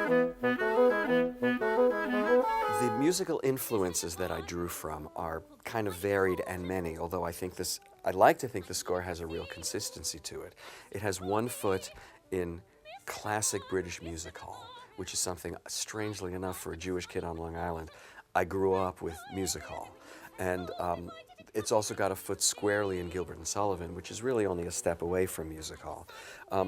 The musical influences that I drew from are kind of varied and many, although I'd like to think the score has a real consistency to it. It has one foot in classic British music hall, which is something, strangely enough, for a Jewish kid on Long Island, I grew up with music hall. And it's also got a foot squarely in Gilbert and Sullivan, which is really only a step away from music hall.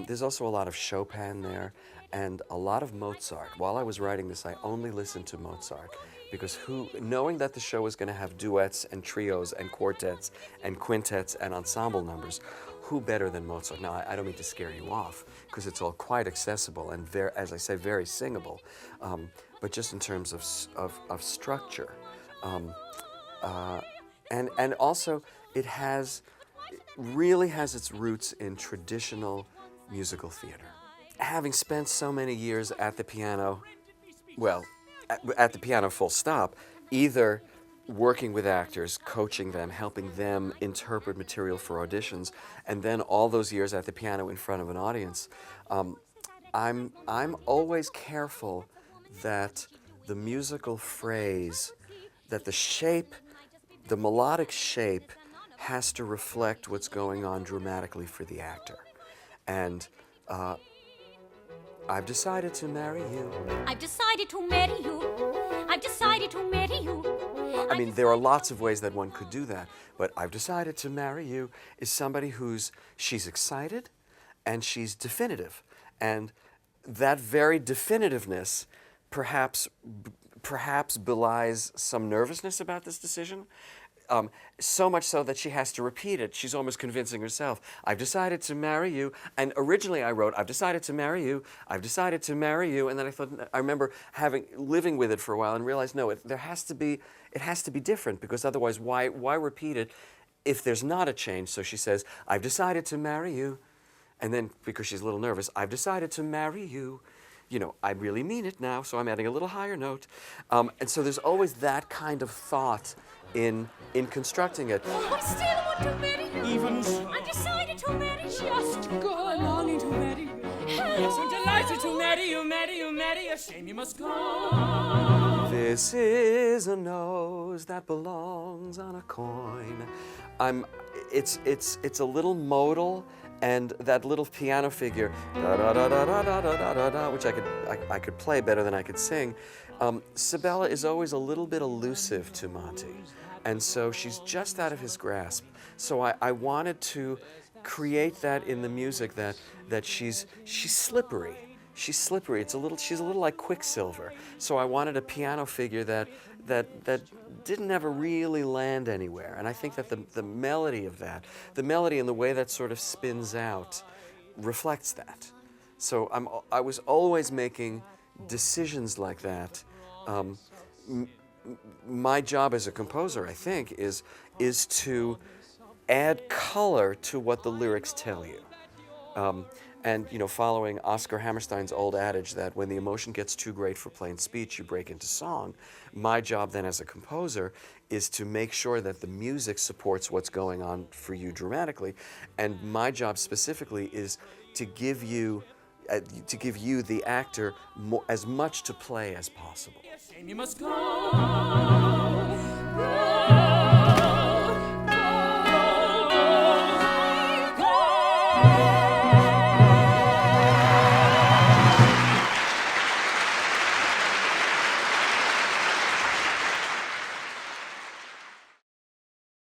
There's also a lot of Chopin there and a lot of Mozart. While I was writing this, I only listened to Mozart because knowing that the show was going to have duets and trios and quartets and quintets and ensemble numbers, who better than Mozart? Now, I don't mean to scare you off because it's all quite accessible and, as I say, very singable, but just in terms of structure. And also, it really has its roots in traditional musical theater. Having spent so many years at the piano, well, at the piano full stop, either working with actors, coaching them, helping them interpret material for auditions, and then all those years at the piano in front of an audience, I'm always careful that the musical phrase, that the melodic shape has to reflect what's going on dramatically for the actor. And I've decided to marry you. I've decided to marry you. I've decided to marry you. I mean, there are lots of ways that one could do that, but I've decided to marry you is somebody she's excited and she's definitive. And that very definitiveness perhaps belies some nervousness about this decision. So much so that she has to repeat it. She's almost convincing herself. I've decided to marry you. And originally I wrote, I've decided to marry you. I've decided to marry you. And then I remember living with it for a while and realized, no, it has to be different, because otherwise why repeat it if there's not a change? So she says, I've decided to marry you. And then, because she's a little nervous, I've decided to marry you. You know, I really mean it now, so I'm adding a little higher note. And so there's always that kind of thought in constructing it. Oh, I still want to marry you. Even so. I've decided to marry you. Just go longing to marry you. Yes, I'm delighted to marry you, marry you, marry you. Shame you must go. This is a nose that belongs on a coin. It's a little modal, and that little piano figure, da da da da da da da da da, which I could play better than I could sing. Sibella is always a little bit elusive to Monty, and so she's just out of his grasp. So I wanted to create that in the music, that she's slippery. She's slippery. She's a little like Quicksilver. So I wanted a piano figure that didn't ever really land anywhere. And I think that the melody of that, the melody and the way that sort of spins out, reflects that. So I was always making decisions like that. My job as a composer, I think, is to add color to what the lyrics tell you. And, you know, following Oscar Hammerstein's old adage that when the emotion gets too great for plain speech, you break into song, my job then as a composer is to make sure that the music supports what's going on for you dramatically. And my job specifically is to give you, the actor, as much to play as possible. Shame you must go.